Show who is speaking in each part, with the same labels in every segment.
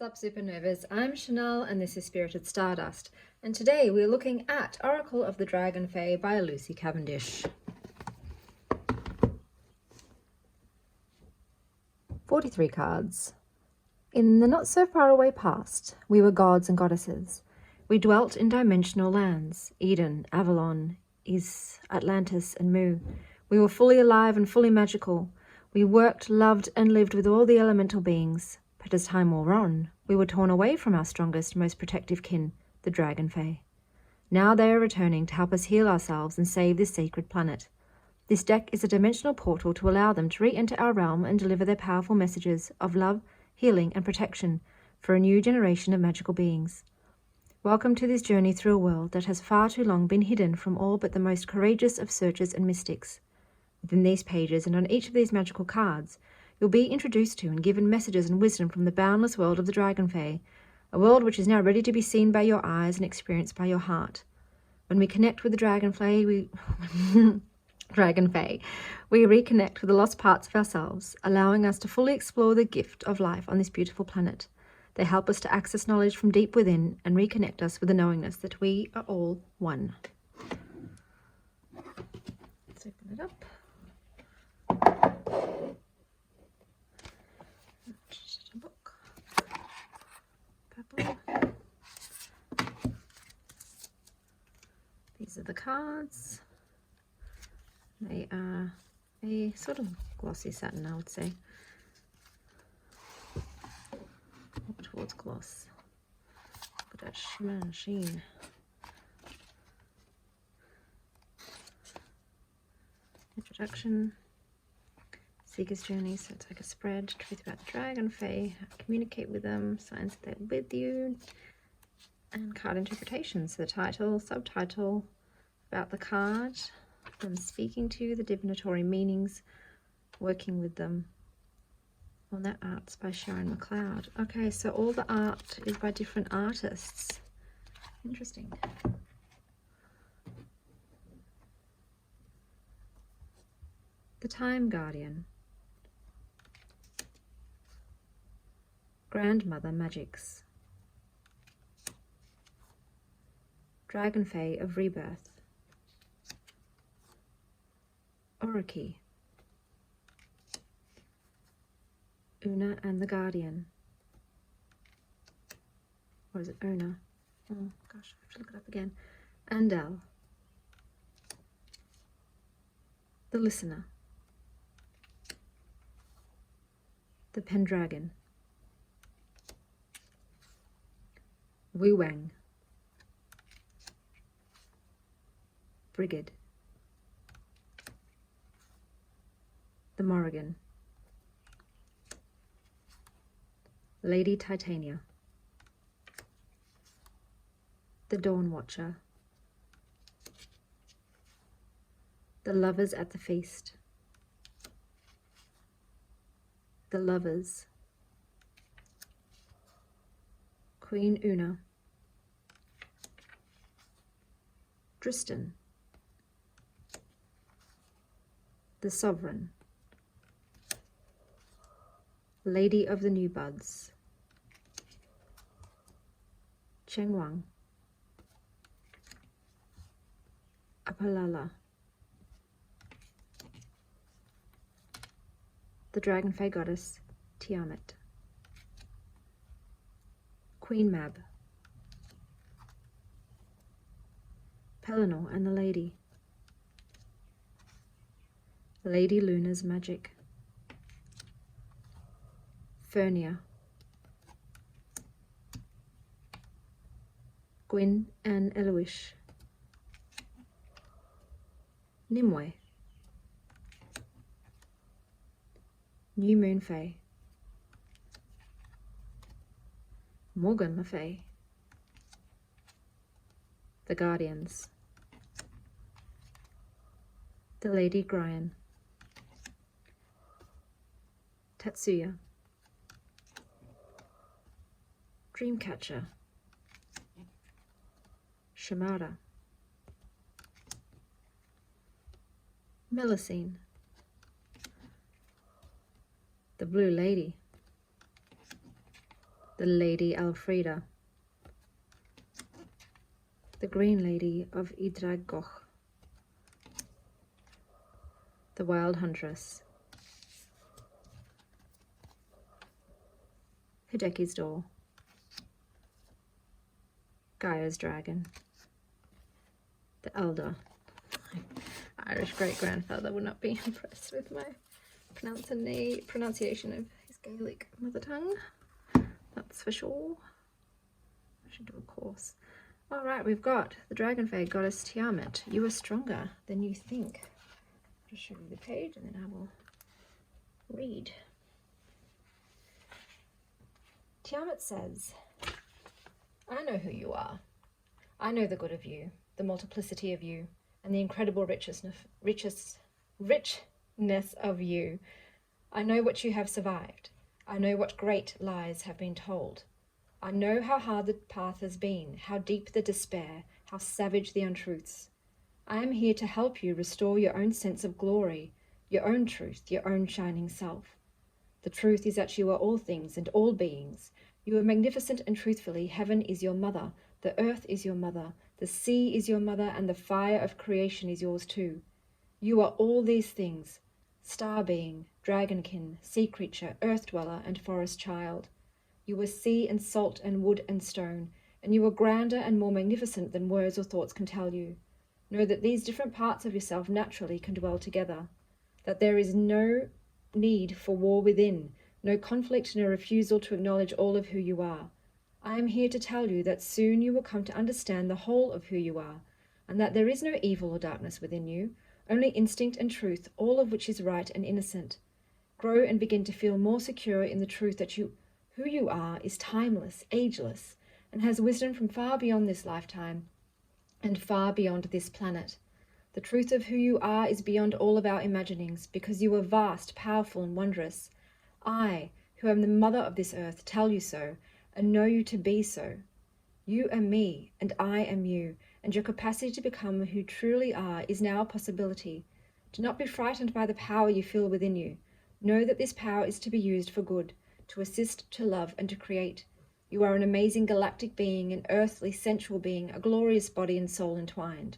Speaker 1: Sup Supernovas, I'm Chanel and this is Spirited Stardust, and today we're looking at Oracle of the Dragonfae by Lucy Cavendish. 43 cards. In the not so far away past, we were gods and goddesses. We dwelt in dimensional lands, Eden, Avalon, Is, Atlantis and Mu. We were fully alive and fully magical. We worked, loved and lived with all the elemental beings. But as time wore on, we were torn away from our strongest, most protective kin, the Dragonfae. Now they are returning to help us heal ourselves and save this sacred planet. This deck is a dimensional portal to allow them to re-enter our realm and deliver their powerful messages of love, healing and protection for a new generation of magical beings. Welcome to this journey through a world that has far too long been hidden from all but the most courageous of searchers and mystics. Within these pages and on each of these magical cards, you'll be introduced to and given messages and wisdom from the boundless world of the Dragonfae, a world which is now ready to be seen by your eyes and experienced by your heart. When we connect with the Dragonfae, we reconnect with the lost parts of ourselves, allowing us to fully explore the gift of life on this beautiful planet. They help us to access knowledge from deep within and reconnect us with the knowingness that we are all one. Let's open it up. Just a book. Purple. These are the cards. They are a sort of glossy satin, I would say. More towards gloss. Look at that shimmer and sheen. Introduction. Seeker's Journey, so it's like a spread. Truth about the Dragonfae. Communicate with them. Signs that they're with you. And card interpretations. So the title, subtitle, about the card, them speaking to you, the divinatory meanings, working with them. Well, that art's by Sharon McLeod. Okay, so all the art is by different artists. Interesting. The Time Guardian. Grandmother Magics. Dragonfae of Rebirth. Oracle. Una and the Guardian. Or is it Una? Oh gosh, I have to look it up again. Andel. The Listener. The Pendragon. Wu Wang. Brigid. The Morrigan. Lady Titania. The Dawn Watcher. The Lovers at the Feast. The Lovers. Queen Una. Tristan. The Sovereign. Lady of the New Buds. Cheng Wang. Apalala. The Dragonfae Goddess, Tiamet. Queen Mab. Pellinor and the Lady. Lady Luna's Magic. Fernia. Gwyn and Eloish. Nimue. New Moon Fae. Morgan Le Fay. The Guardians. The Lady Gryan. Tatsuya. Dreamcatcher. Shamara. Melusine. The Blue Lady. the Lady Alfreda, the Green Lady of Idragoch, the Wild Huntress, Hideki's Door, Gaia's Dragon, the Elder. My Irish great-grandfather would not be impressed with my pronunciation of his Gaelic mother tongue, that's for sure. I should do a course. All right, we've got the Dragonfae goddess Tiamet. You are stronger than you think. I'll just show you the page and then I will read. Tiamet says, I know who you are. I know the good of you, the multiplicity of you, and the incredible richness of you. I know what you have survived. I know what great lies have been told. I know how hard the path has been, how deep the despair, how savage the untruths. I am here to help you restore your own sense of glory, your own truth, your own shining self. The truth is that you are all things and all beings. You are magnificent, and truthfully, heaven is your mother, the earth is your mother, the sea is your mother, and the fire of creation is yours too. You are all these things: star being, dragonkin, sea creature, earth dweller, and forest child. You are sea and salt and wood and stone, and you are grander and more magnificent than words or thoughts can tell you. Know that these different parts of yourself naturally can dwell together, that there is no need for war within, no conflict, no refusal to acknowledge all of who you are. I am here to tell you that soon you will come to understand the whole of who you are, and that there is no evil or darkness within you, only instinct and truth, all of which is right and innocent. Grow and begin to feel more secure in the truth that who you are is timeless, ageless, and has wisdom from far beyond this lifetime and far beyond this planet. The truth of who you are is beyond all of our imaginings, because you are vast, powerful, and wondrous. I, who am the mother of this earth, tell you so, and know you to be so. You are me, and I am you, and your capacity to become who you truly are is now a possibility. Do not be frightened by the power you feel within you. Know that this power is to be used for good, to assist, to love, and to create. You are an amazing galactic being, an earthly, sensual being, a glorious body and soul entwined.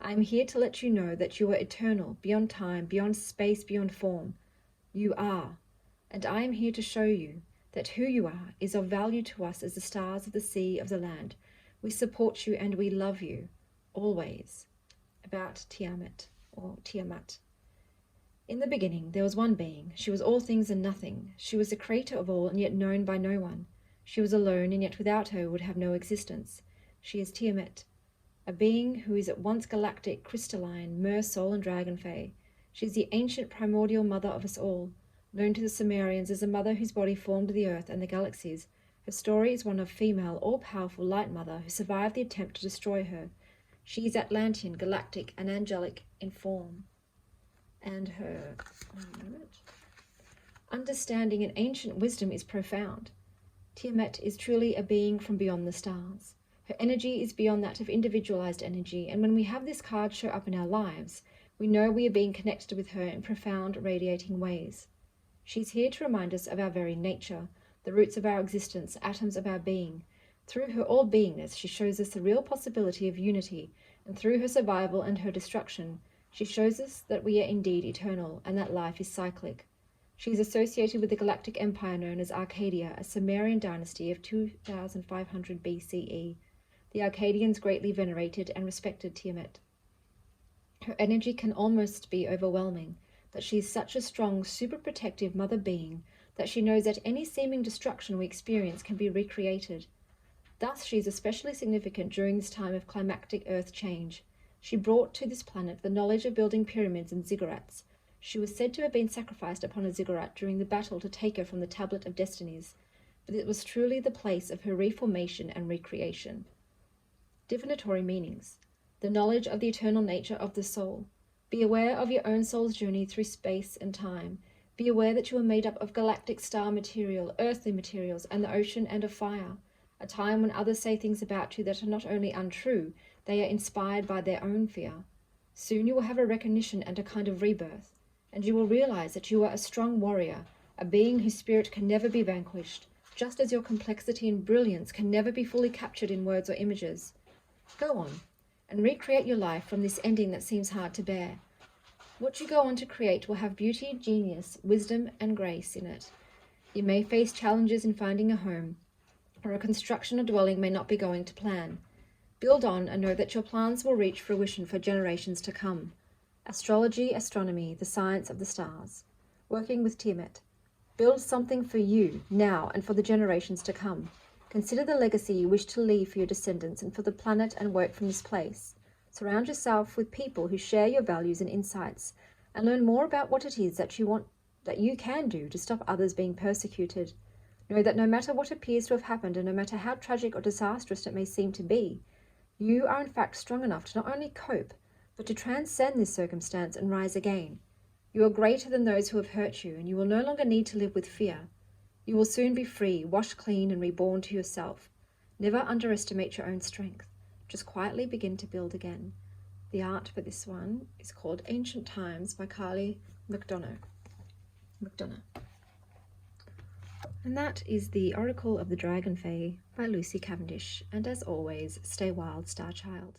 Speaker 1: I am here to let you know that you are eternal, beyond time, beyond space, beyond form. You are. And I am here to show you that who you are is of value to us as the stars of the sea, of the land. We support you and we love you, always. About Tiamet, or Tiamat. In the beginning there was one being. She was all things and nothing. She was the creator of all, and yet known by no one. She was alone, and yet without her would have no existence. She is Tiamet, a being who is at once galactic, crystalline, mer, soul, and dragonfae. She is the ancient primordial mother of us all, known to the Sumerians as a mother whose body formed the earth and the galaxies. Her story is one of female, all-powerful light mother who survived the attempt to destroy her. She is Atlantean, galactic, and angelic in form. And her understanding and ancient wisdom is profound. Tiamet is truly a being from beyond the stars. Her energy is beyond that of individualized energy, and when we have this card show up in our lives, we know we are being connected with her in profound, radiating ways. She's here to remind us of our very nature, the roots of our existence, atoms of our being. Through her all-beingness, she shows us the real possibility of unity, and through her survival and her destruction, she shows us that we are indeed eternal, and that life is cyclic. She is associated with the galactic empire known as Arcadia, a Sumerian dynasty of 2500 BCE. The Arcadians greatly venerated and respected Tiamet. Her energy can almost be overwhelming, but she is such a strong, super protective mother being that she knows that any seeming destruction we experience can be recreated. Thus, she is especially significant during this time of climactic earth change. She brought to this planet the knowledge of building pyramids and ziggurats. She was said to have been sacrificed upon a ziggurat during the battle to take her from the Tablet of Destinies, but it was truly the place of her reformation and recreation. Divinatory meanings. The knowledge of the eternal nature of the soul. Be aware of your own soul's journey through space and time. Be aware that you are made up of galactic star material, earthly materials, and the ocean and of fire. A time when others say things about you that are not only untrue, they are inspired by their own fear. Soon you will have a recognition and a kind of rebirth, and you will realize that you are a strong warrior, a being whose spirit can never be vanquished, just as your complexity and brilliance can never be fully captured in words or images. Go on and recreate your life from this ending that seems hard to bear. What you go on to create will have beauty, genius, wisdom, and grace in it. You may face challenges in finding a home, or a construction or dwelling may not be going to plan. Build on and know that your plans will reach fruition for generations to come. Astrology, astronomy, the science of the stars. Working with Tiamet. Build something for you, now, and for the generations to come. Consider the legacy you wish to leave for your descendants and for the planet, and work from this place. Surround yourself with people who share your values and insights, and learn more about what it is that you can do to stop others being persecuted. Know that no matter what appears to have happened, and no matter how tragic or disastrous it may seem to be, you are in fact strong enough to not only cope, but to transcend this circumstance and rise again. You are greater than those who have hurt you, and you will no longer need to live with fear. You will soon be free, washed clean, and reborn to yourself. Never underestimate your own strength. Just quietly begin to build again. The art for this one is called Ancient Times by Carly McDonough. And that is the Oracle of the Dragonfae by Lucy Cavendish. And as always, stay wild, Star Child.